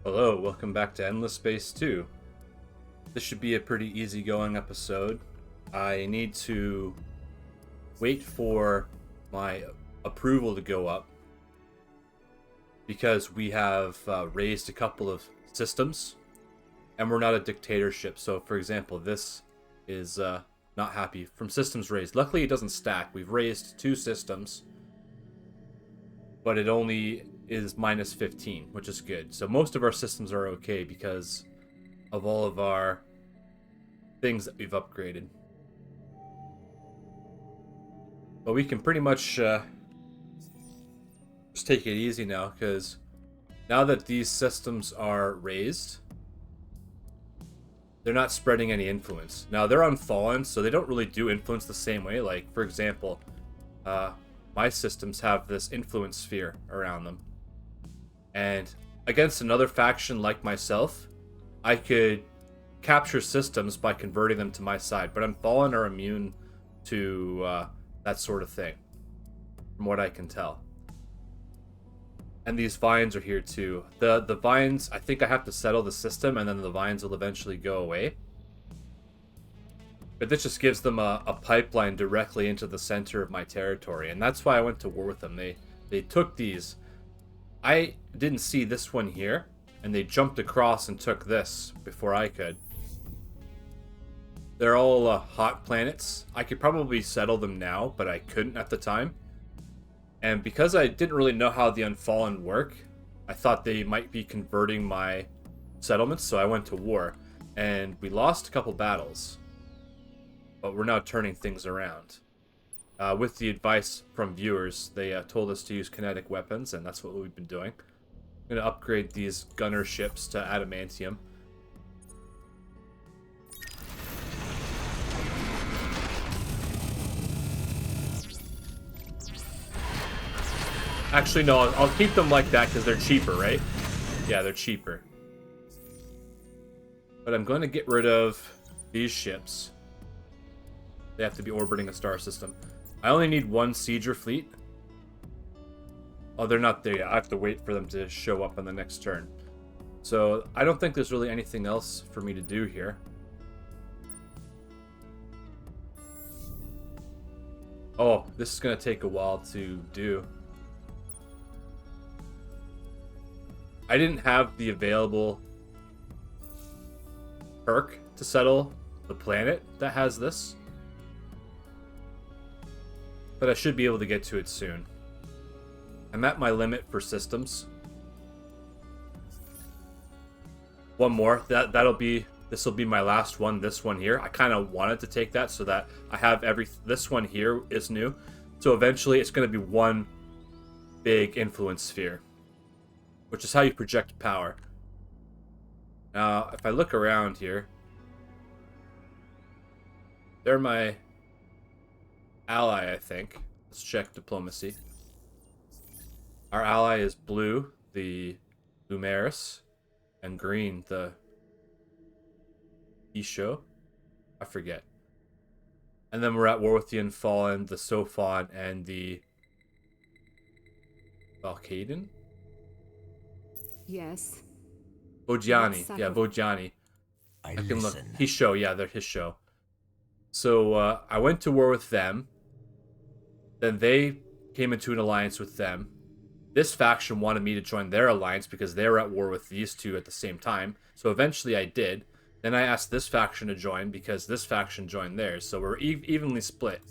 Hello, welcome back to Endless Space 2. This should be a pretty easygoing episode. I need to wait for my approval to go up because we have raised a couple of systems and we're not a dictatorship. So, for example, this is not happy from systems raised. Luckily, it doesn't stack. We've raised two systems, but it only is minus 15, which is good. So most of our systems are okay because of all of our things that we've upgraded. But we can pretty much just take it easy now, because now that these systems are raised, they're not spreading any influence. Now, they're unfallen, so they don't really do influence the same way. Like, for example, my systems have this influence sphere around them. And against another faction like myself, I could capture systems by converting them to my side. But Unfallen are immune to that sort of thing, from what I can tell. And these vines are here too. The vines, I think I have to settle the system, and then the vines will eventually go away. But this just gives them a pipeline directly into the center of my territory, and that's why I went to war with them. They took these. I didn't see this one here, and they jumped across and took this before I could. They're all hot planets. I could probably settle them now, but I couldn't at the time. And because I didn't really know how the Unfallen work, I thought they might be converting my settlements, so I went to war. And we lost a couple battles, but we're now turning things around. With the advice from viewers, they told us to use kinetic weapons, and that's what we've been doing. I'm going to upgrade these gunner ships to adamantium. Actually, no, I'll keep them like that because they're cheaper, right? Yeah, they're cheaper. But I'm going to get rid of these ships. They have to be orbiting a star system. I only need one Sieger fleet. Oh, they're not there yet. I have to wait for them to show up on the next turn. So, I don't think there's really anything else for me to do here. Oh, this is going to take a while to do. I didn't have the available perk to settle the planet that has this. But I should be able to get to it soon. I'm at my limit for systems. One more. This will be my last one. This one here. I kind of wanted to take that so that I have this one here is new. So eventually it's going to be one big influence sphere, which is how you project power. Now, if I look around here, they're my ally, I think. Let's check diplomacy. Our ally is blue, the Lumeris, and green, the Isho. I forget. And then we're at war with the Unfallen, the Sophon, and the Valkaden? Yes. Vojani. Yeah, Vojani. I can look. His show, yeah, they're his show. So I went to war with them. Then they came into an alliance with them. This faction wanted me to join their alliance because they were at war with these two at the same time. So eventually I did. Then I asked this faction to join because this faction joined theirs. So we're evenly split.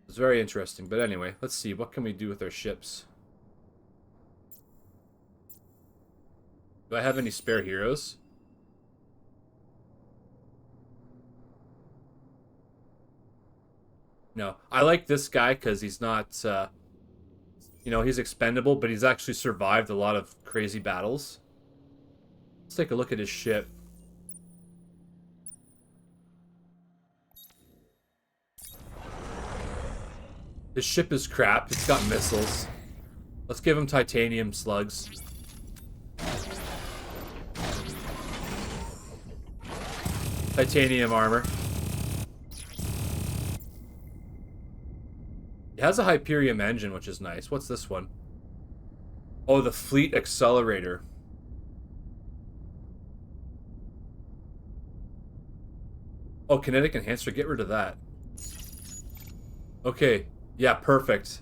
It's very interesting. But anyway, let's see. What can we do with our ships? Do I have any spare heroes? No. I like this guy because he's not, he's expendable, but he's actually survived a lot of crazy battles. Let's take a look at his ship. His ship is crap. It's got missiles. Let's give him titanium slugs. Titanium armor. It has a Hyperium engine, which is nice. What's this one? Oh, the Fleet Accelerator. Oh, kinetic enhancer, get rid of that. Okay, yeah, perfect.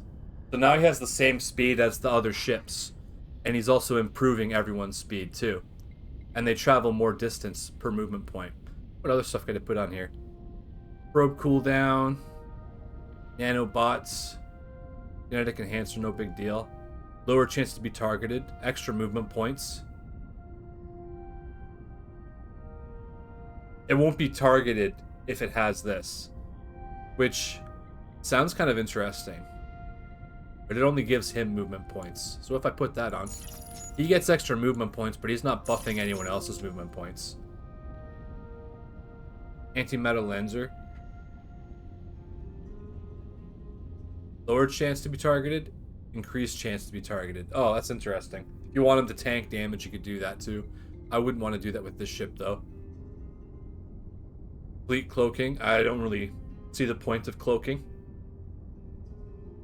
So now he has the same speed as the other ships. And he's also improving everyone's speed, too. And they travel more distance per movement point. What other stuff can I put on here? Probe cooldown. Nanobots. Kinetic enhancer, no big deal. Lower chance to be targeted. Extra movement points. It won't be targeted if it has this. Which sounds kind of interesting. But it only gives him movement points. So if I put that on, he gets extra movement points, but he's not buffing anyone else's movement points. Anti-metal lenser. Lower chance to be targeted, increased chance to be targeted. Oh, that's interesting. If you want him to tank damage, you could do that too. I wouldn't want to do that with this ship though. Fleet cloaking. I don't really see the point of cloaking.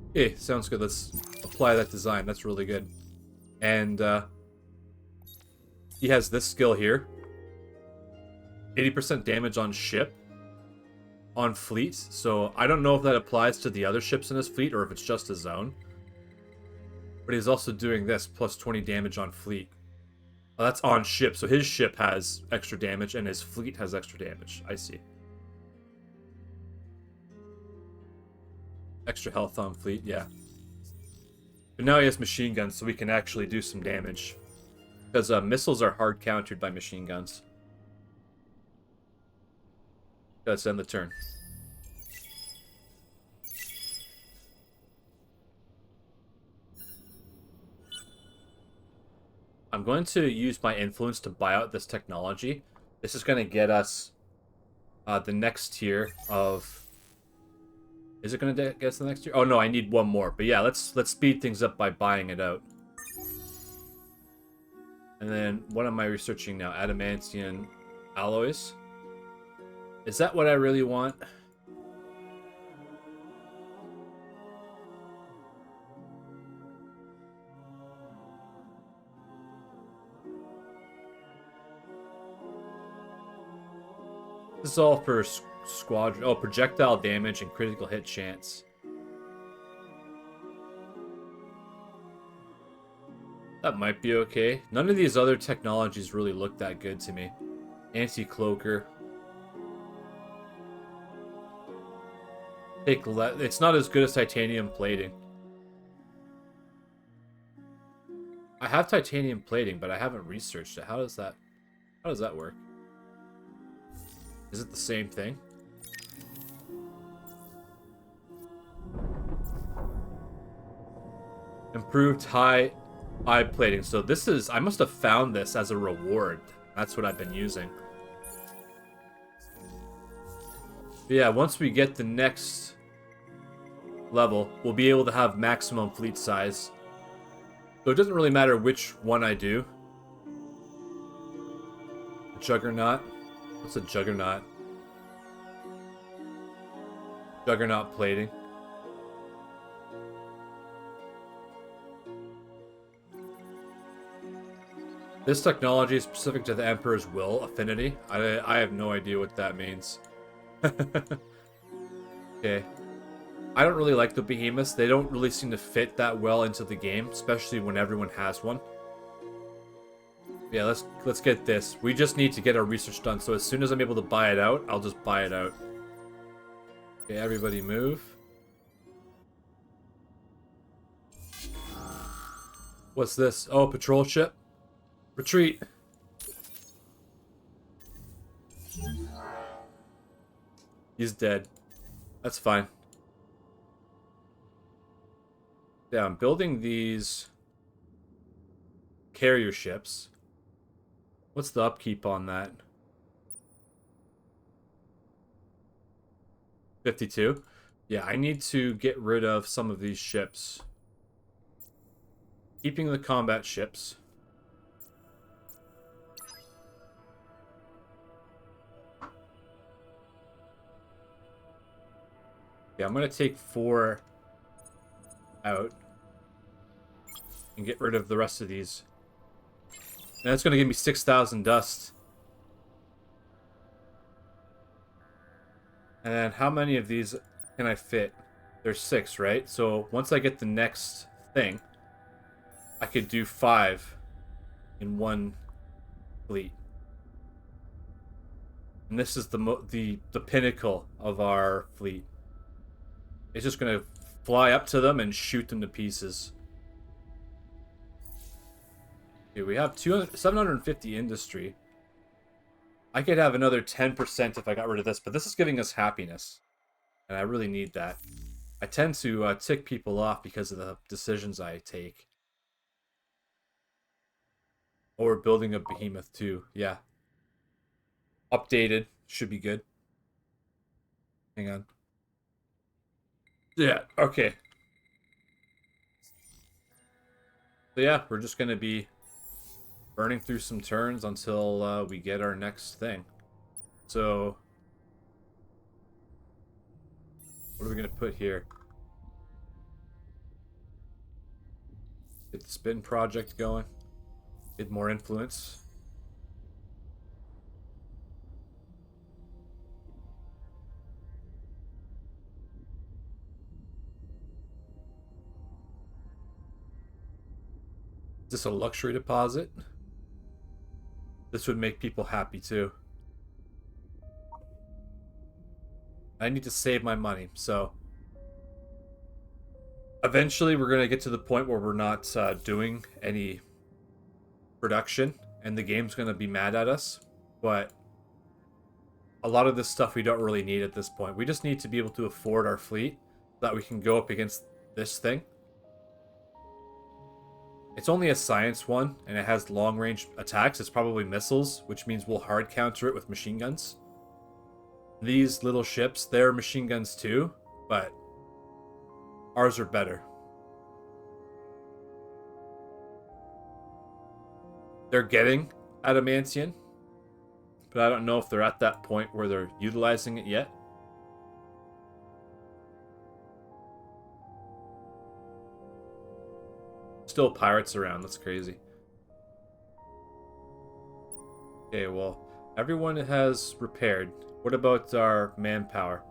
Okay, sounds good. Let's apply that design. That's really good. And he has this skill here. 80% damage on ship. On fleet. So I don't know if that applies to the other ships in his fleet or if it's just his own. But he's also doing this, plus 20 damage on fleet. Oh, that's on ship. So his ship has extra damage and his fleet has extra damage. I see. Extra health on fleet, yeah. But now he has machine guns, so we can actually do some damage. Because missiles are hard countered by machine guns. Let's end the turn. I'm going to use my influence to buy out this technology. This is going to get us the next tier of... Is it going to get us the next tier? Oh no, I need one more. But yeah, let's speed things up by buying it out. And then what am I researching now? Adamantium alloys. Is that what I really want? This is all for squadron. Oh, projectile damage and critical hit chance. That might be okay. None of these other technologies really look that good to me. Anti-cloaker. It's not as good as titanium plating. I have titanium plating, but I haven't researched it. How does that work? Is it the same thing? Improved high plating. So this is... I must have found this as a reward. That's what I've been using. But yeah, once we get the next level, we'll be able to have maximum fleet size. So it doesn't really matter which one I do. Juggernaut. What's a juggernaut? Juggernaut plating. This technology is specific to the Emperor's Will affinity. I have no idea what that means. Okay. I don't really like the behemoths. They don't really seem to fit that well into the game, especially when everyone has one. Yeah, let's get this. We just need to get our research done, so as soon as I'm able to buy it out, I'll just buy it out. Okay, everybody move. What's this? Oh, patrol ship. Retreat. He's dead. That's fine. Yeah, I'm building these carrier ships. What's the upkeep on that? 52? Yeah, I need to get rid of some of these ships. Keeping the combat ships. Yeah, I'm going to take 4 out and get rid of the rest of these. And that's going to give me 6,000 dust. And then how many of these can I fit? There's 6, right? So once I get the next thing, I could do 5 in one fleet. And this is the pinnacle of our fleet. It's just gonna fly up to them and shoot them to pieces. Okay, we have 750 industry. I could have another 10% if I got rid of this, but this is giving us happiness. And I really need that. I tend to tick people off because of the decisions I take. Oh, we're building a behemoth too. Yeah. Updated. Should be good. Hang on. Yeah, okay. So yeah, we're just going to be burning through some turns until we get our next thing. So, what are we going to put here? Get the spin project going. Get more influence. Is this a luxury deposit? This would make people happy too. I need to save my money, so eventually we're going to get to the point where we're not doing any production and the game's going to be mad at us, but a lot of this stuff we don't really need at this point. We just need to be able to afford our fleet so that we can go up against this thing. It's only a science one, and it has long-range attacks. It's probably missiles, which means we'll hard counter it with machine guns. These little ships, they're machine guns too, but ours are better. They're getting adamantium, but I don't know if they're at that point where they're utilizing it yet. Still pirates around, that's crazy. Okay, well, everyone has repaired. What about our manpower?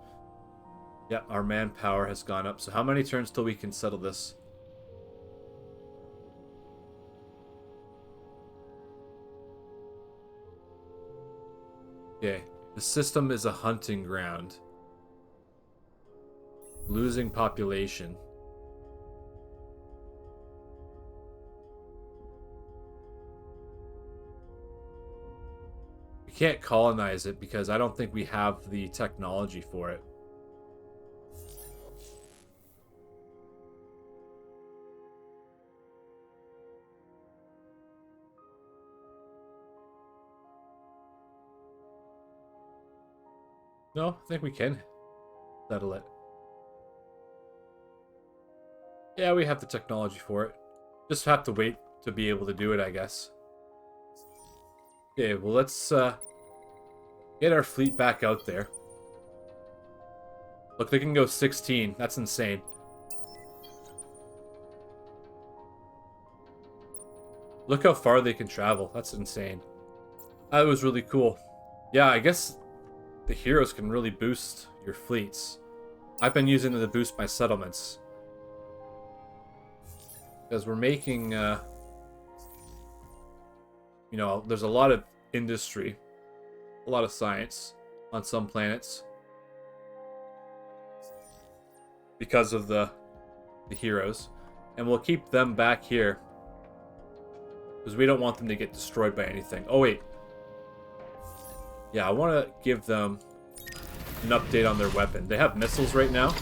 Yeah, our manpower has gone up. So how many turns till we can settle this? Okay, the system is a hunting ground. Losing population. We can't colonize it because I don't think we have the technology for it. No, I think we can settle it. Yeah, we have the technology for it. Just have to wait to be able to do it, I guess. Okay, well, let's get our fleet back out there. Look, they can go 16. That's insane. Look how far they can travel. That's insane. That was really cool. Yeah, I guess the heroes can really boost your fleets. I've been using them to boost my settlements. Because we're making, you know, there's a lot of industry, a lot of science on some planets. Because of the heroes. And we'll keep them back here. Because we don't want them to get destroyed by anything. Oh, wait. Yeah, I want to give them an update on their weapon. They have missiles right now.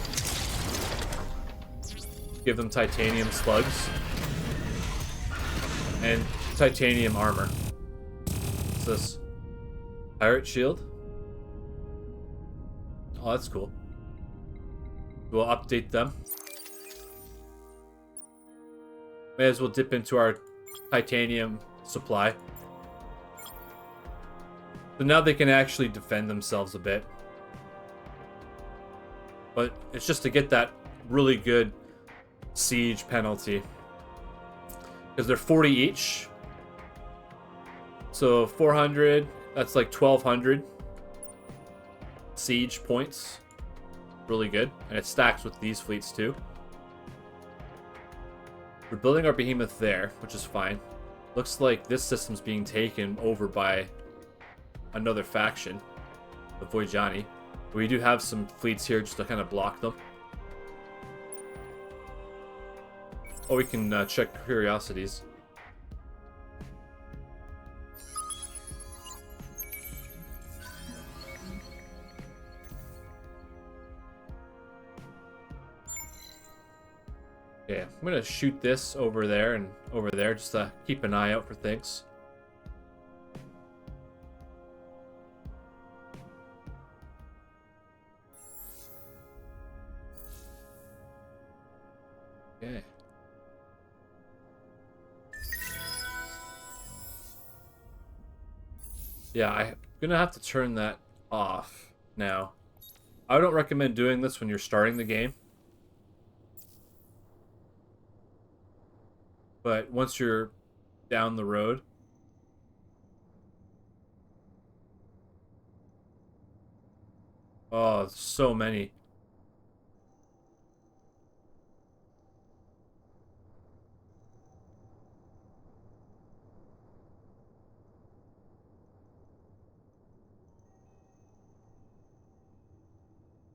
Give them titanium slugs. And titanium armor. What's this? Pirate shield? Oh, that's cool. We'll update them. May as well dip into our titanium supply. So now they can actually defend themselves a bit. But it's just to get that really good siege penalty. Because they're 40 each. So 400, that's like 1,200. siege points. Really good. And it stacks with these fleets too. We're building our behemoth there, which is fine. Looks like this system's being taken over by another faction, the Vojani. We do have some fleets here just to kind of block them. Oh, we can check curiosities. Yeah, I'm gonna shoot this over there and over there just to keep an eye out for things. Okay. Yeah, I'm gonna have to turn that off now. I don't recommend doing this when you're starting the game. But once you're down the road... Oh, so many.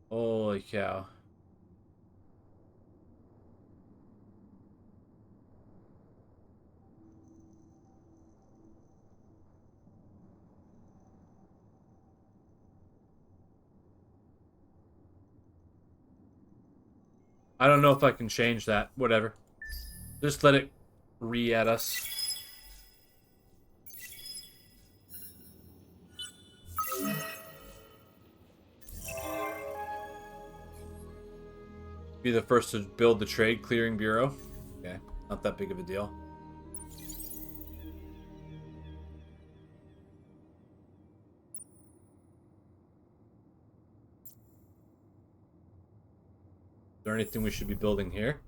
Holy cow. I don't know if I can change that. Whatever. Just let it re-add us. Be the first to build the Trade Clearing Bureau. Okay, not that big of a deal. Is there anything we should be building here?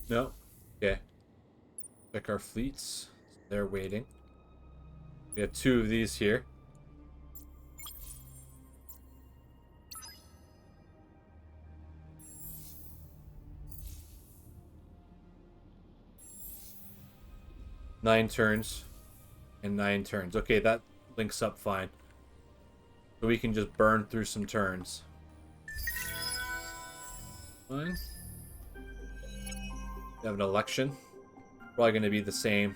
No? Okay. Check our fleets. They're waiting. We have 2 of these here. Nine turns. And 9 turns. Okay, that links up fine. So we can just burn through some turns. Fine. We have an election. Probably going to be the same.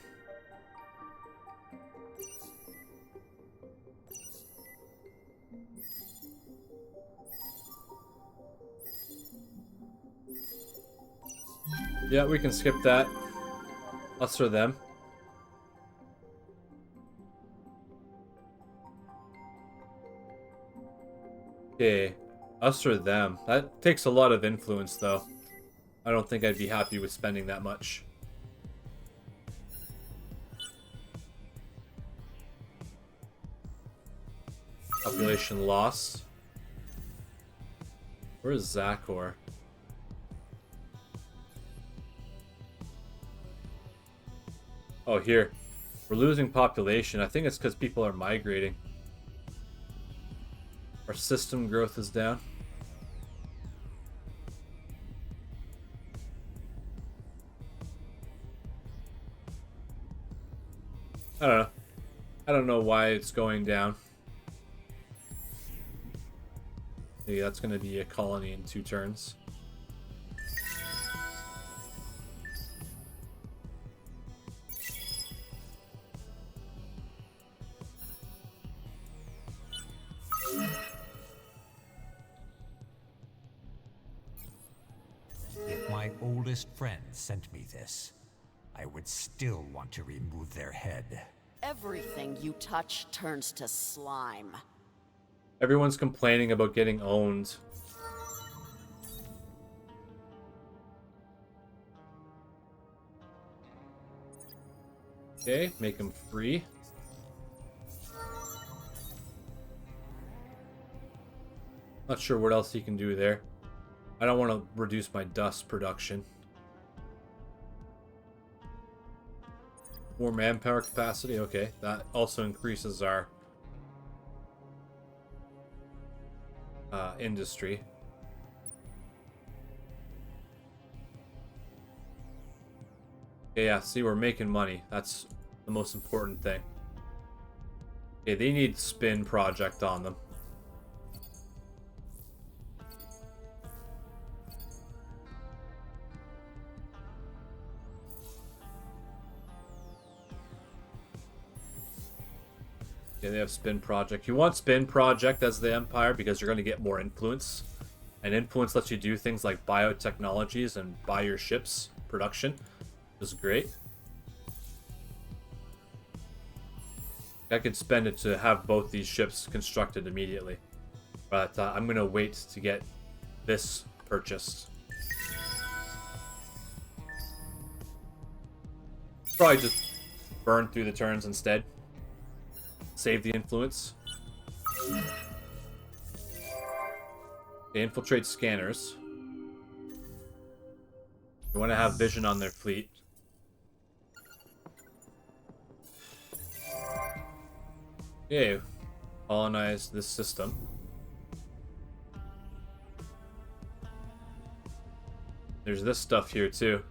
Yeah, we can skip that. Us or them. Okay, us or them. That takes a lot of influence, though. I don't think I'd be happy with spending that much. Population loss. Where is Zakor? Oh, here. We're losing population. I think it's because people are migrating. Our system growth is down. I don't know. I don't know why it's going down. Maybe that's going to be a colony in 2 turns. If my oldest friend sent me this, I would still want to remove their head. Everything you touch turns to slime. Everyone's complaining about getting owned. Okay, make him free. Not sure what else he can do there. I don't want to reduce my dust production. More manpower capacity. Okay, that also increases our industry. Okay, yeah, see, we're making money. That's the most important thing. Okay, they need spin project on them. Yeah, they have spin project. You want spin project as the empire because you're going to get more influence. And influence lets you do things like biotechnologies and buy your ships production. This is great. I could spend it to have both these ships constructed immediately. But I'm going to wait to get this purchased. Probably just burn through the turns instead. Save the influence. They infiltrate scanners. We want to have vision on their fleet. Okay, colonize this system. There's this stuff here too.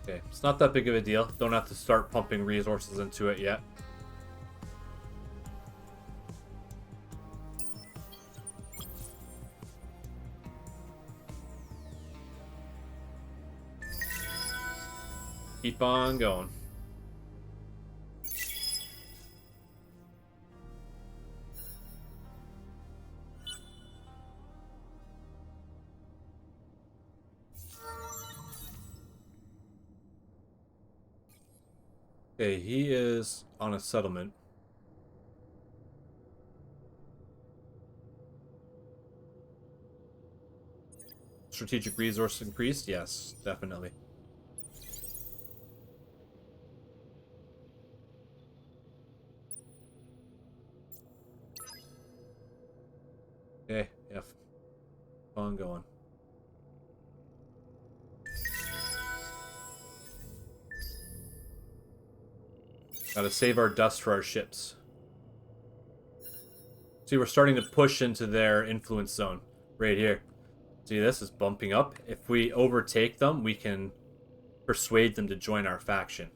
Okay, it's not that big of a deal. Don't have to start pumping resources into it yet. Keep on going. Okay, he is on a settlement. Strategic resource increased? Yes, definitely. Okay, yeah. Keep on going. Gotta save our dust for our ships. See, we're starting to push into their influence zone right here. See, this is bumping up. If we overtake them, we can persuade them to join our faction.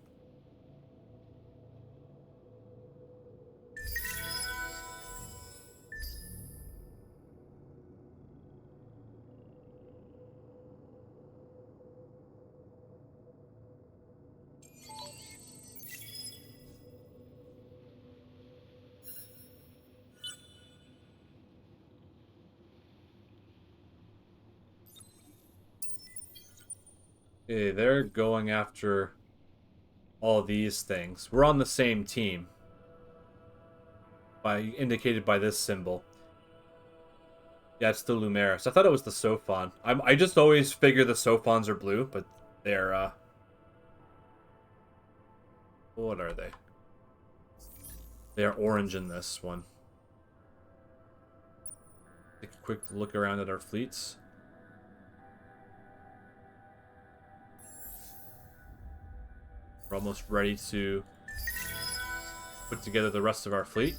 Okay, they're going after all these things. We're on the same team. Indicated by this symbol. Yeah, it's the Lumeris. I thought it was the Sophon. I just always figure the Sophons are blue, but they're what are they? They are orange in this one. Take a quick look around at our fleets. We're almost ready to put together the rest of our fleet.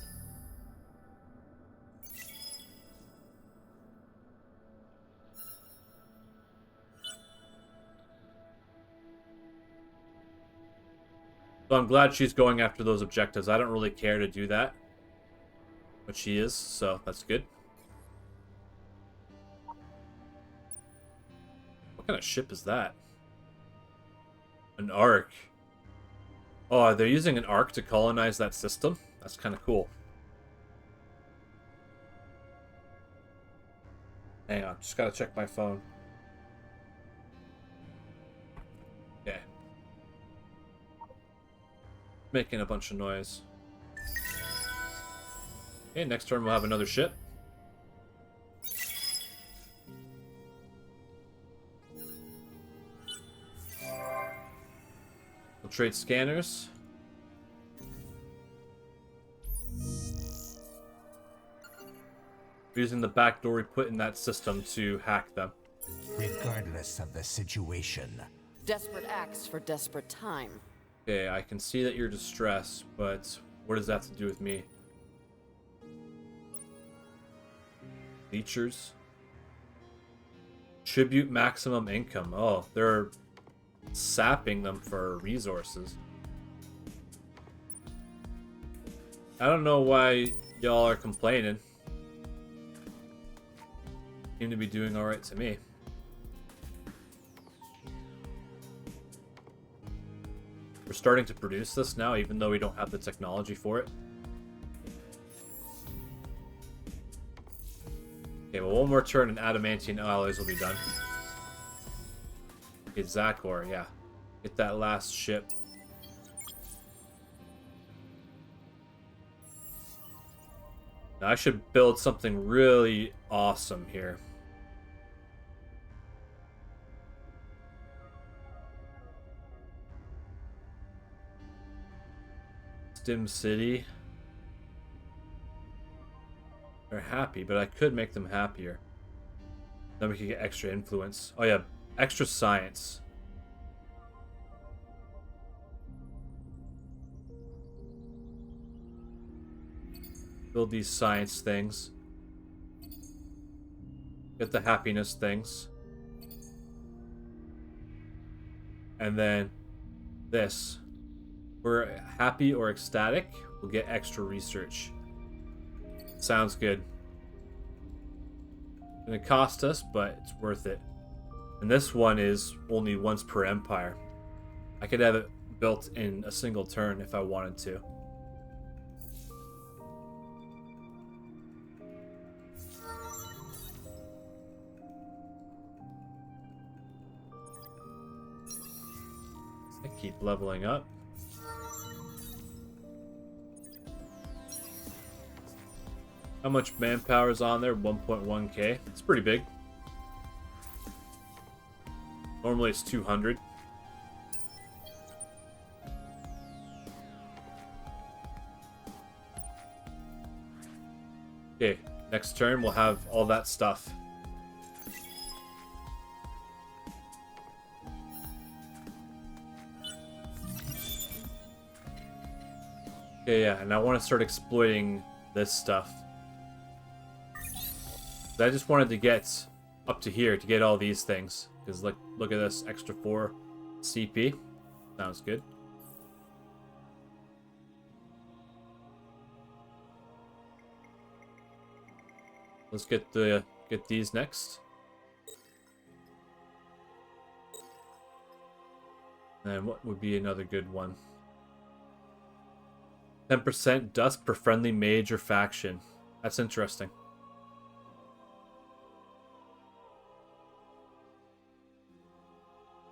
So I'm glad she's going after those objectives. I don't really care to do that. But she is, so that's good. What kind of ship is that? An Ark. Oh, they're using an Ark to colonize that system? That's kind of cool. Hang on, just gotta check my phone. Making a bunch of noise. Okay, next turn we'll have another ship. We'll trade scanners. Using the backdoor we put in that system to hack them. Regardless of the situation. Desperate acts for desperate time. Okay, I can see that you're distressed, but what does that have to do with me? Features. Tribute maximum income. Oh, they're sapping them for resources. I don't know why y'all are complaining. Seem to be doing alright to me. We're starting to produce this now, even though we don't have the technology for it. Okay, well, one more turn and adamantine alloys will be done. Okay, Zachor, yeah. Get that last ship. Now, I should build something really awesome here. Stim City. They're happy, but I could make them happier. Then we could get extra influence. Oh yeah, extra science. Build these science things. Get the happiness things. And then this. We're happy or ecstatic, we'll get extra research. Sounds good. Gonna cost us, but it's worth it. And this one is only once per empire. I could have it built in a single turn if I wanted to. I keep leveling up. How much manpower is on there? 1.1k. It's pretty big. Normally it's 200. Okay, next turn we'll have all that stuff. Okay, yeah, and I want to start exploiting this stuff. I just wanted to get up to here to get all these things. Because look at this, extra 4 CP. Sounds good. Let's get these next. And what would be another good one? 10% dust per friendly mage or faction. That's interesting.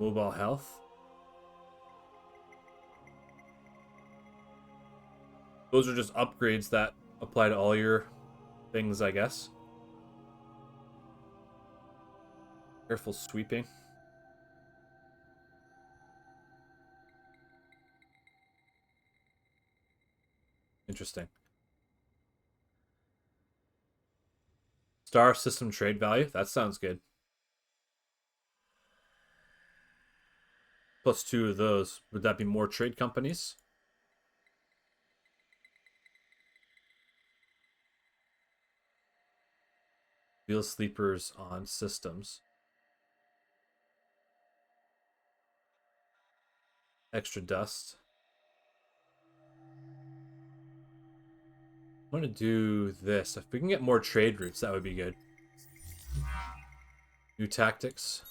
Mobile health. Those are just upgrades that apply to all your things, I guess. Careful sweeping. Interesting. Star system trade value. That sounds good. Plus 2 of those. Would that be more trade companies? Wheel sleepers on systems. Extra dust. I'm gonna do this. If we can get more trade routes, that would be good. New tactics.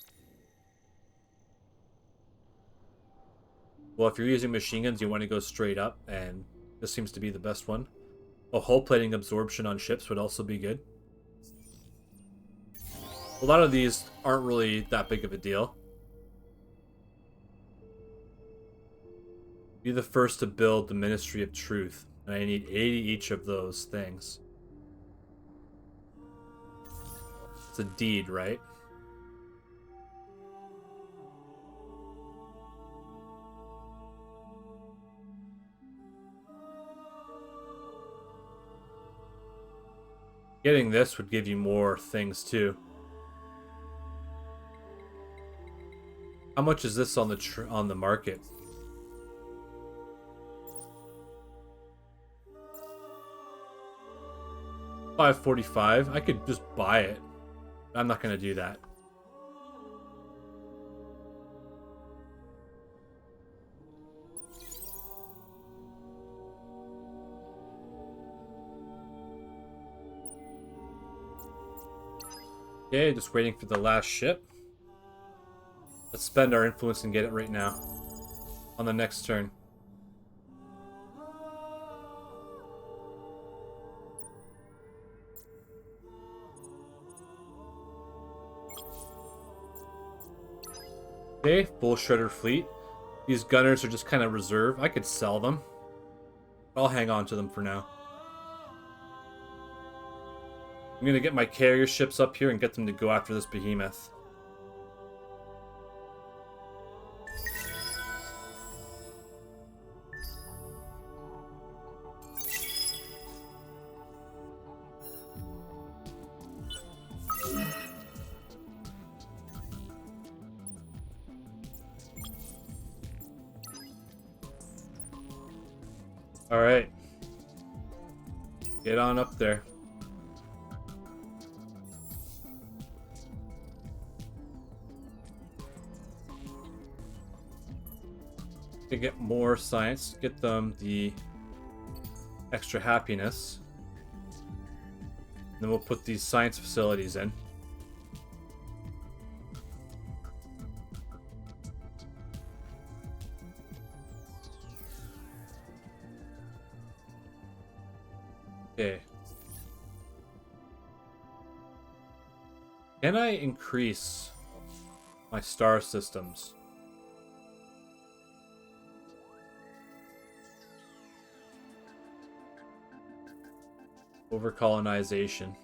Well, if you're using machine guns, you want to go straight up, and this seems to be the best one. A hull plating absorption on ships would also be good. A lot of these aren't really that big of a deal. Be the first to build the Ministry of Truth. And I need 80 each of those things. It's a deed, right? Getting this would give you more things too. How much is this on the market? $5.45. I could just buy it. I'm not gonna do that. Okay, just waiting for the last ship. Let's spend our influence and get it right now. On the next turn. Okay, full shredder fleet. These gunners are just kind of reserve. I could sell them. I'll hang on to them for now. I'm gonna get my carrier ships up here and get them to go after this behemoth. Alright. Get on up there. To get more science, get them the extra happiness. Then we'll put these science facilities in. Okay. Can I increase my star systems? Over colonization.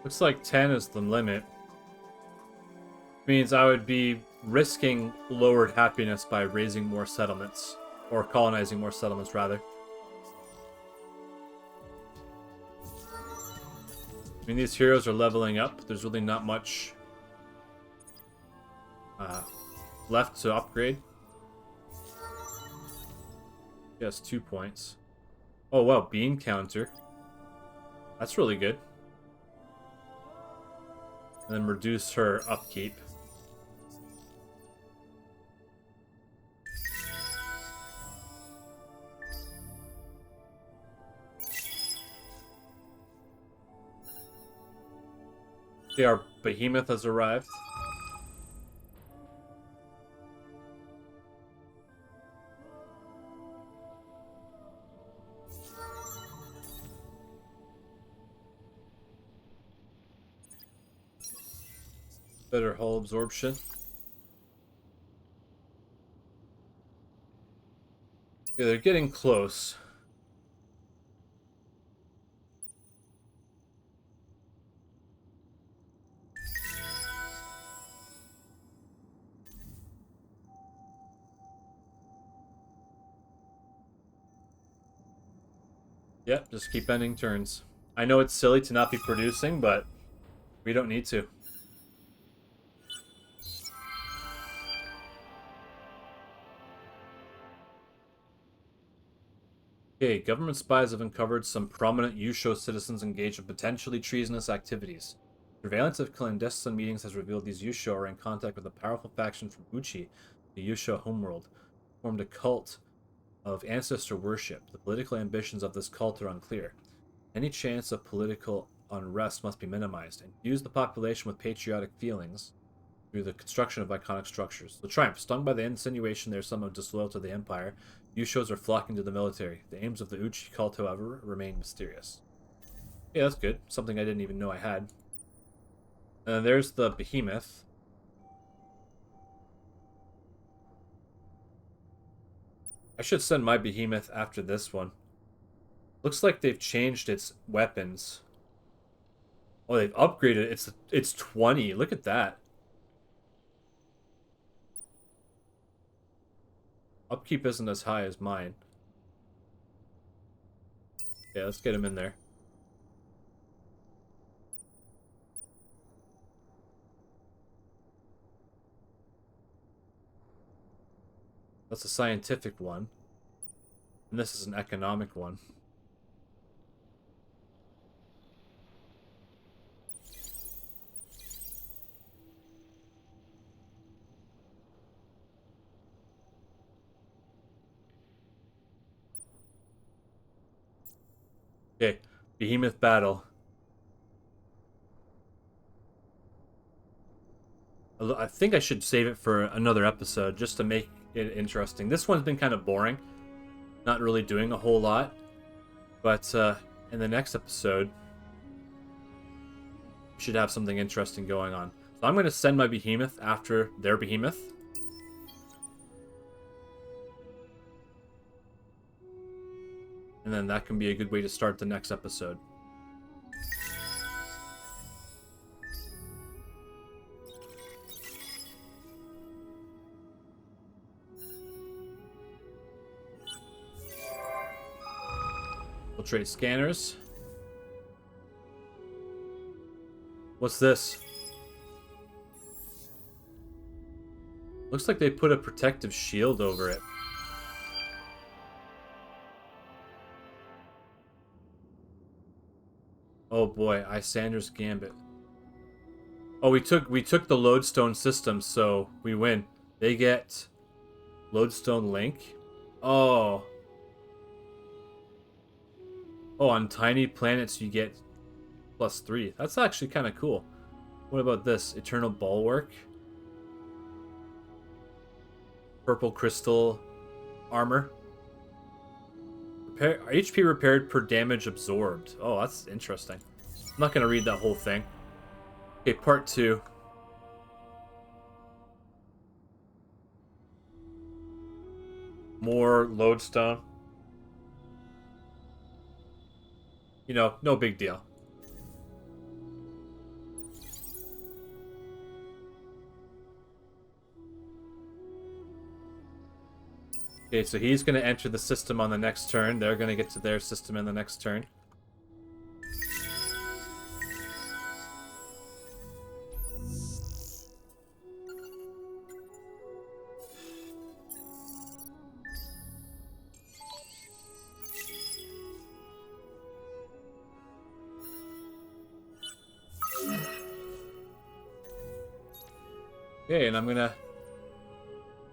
Looks like 10 is the limit. Means I would be risking lowered happiness by raising more settlements. Or colonizing more settlements, rather. I mean, these heroes are leveling up. There's really not much left to upgrade. Yes, 2 points. Oh, wow, bean counter. That's really good. And then reduce her upkeep. Okay, our behemoth has arrived. Better hull absorption. Yeah, they're getting close. Yep, just keep ending turns. I know it's silly to not be producing, but we don't need to. Okay, government spies have uncovered some prominent Yusho citizens engaged in potentially treasonous activities. Surveillance of clandestine meetings has revealed these Yusho are in contact with a powerful faction from Uchi, the Yusho homeworld, formed a cult of ancestor worship. The political ambitions of this cult are unclear. Any chance of political unrest must be minimized, and infuse the population with patriotic feelings. through the construction of iconic structures. The Triumph, stung by the insinuation they are somehow disloyal to the Empire, Yushos are flocking to the military. The aims of the Uchi cult, however, remain mysterious. Yeah, that's good. Something I didn't even know I had. And then there's the Behemoth. I should send my Behemoth after this one. Looks like they've changed its weapons. Oh, they've upgraded it. It's 20. Look at that. Upkeep isn't as high as mine. Yeah, let's get him in there. That's a scientific one. And this is an economic one. Okay, Behemoth battle. I think I should save it for another episode just to make it interesting. This one's been kind of boring. Not really doing a whole lot. But in the next episode, we should have something interesting going on. So I'm going to send my Behemoth after their Behemoth. And then that can be a good way to start the next episode. Infiltrate scanners. What's this? Looks like they put a protective shield over it. Oh boy, Isander's Gambit. Oh, we took the Lodestone system, so we win. They get Lodestone Link. Oh. Oh, on tiny planets you get +3. That's actually kind of cool. What about this? Eternal Bulwark. Purple Crystal Armor. HP repaired per damage absorbed. Oh, that's interesting. I'm not going to read that whole thing. Okay, part 2. More Lodestone. You know, no big deal. Okay, so he's going to enter the system on the next turn. They're going to get to their system in the next turn. Okay, and I'm going to...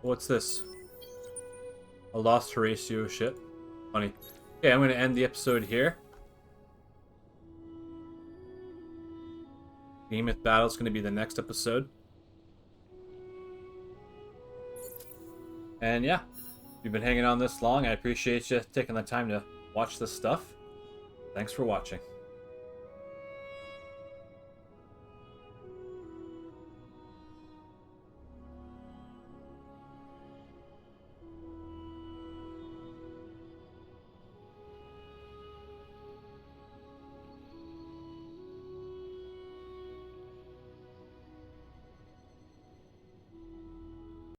What's this? A lost Horatio ship. Funny. Okay, I'm going to end the episode here. Behemoth Battle is going to be the next episode. And yeah, if you've been hanging on this long, I appreciate you taking the time to watch this stuff. Thanks for watching.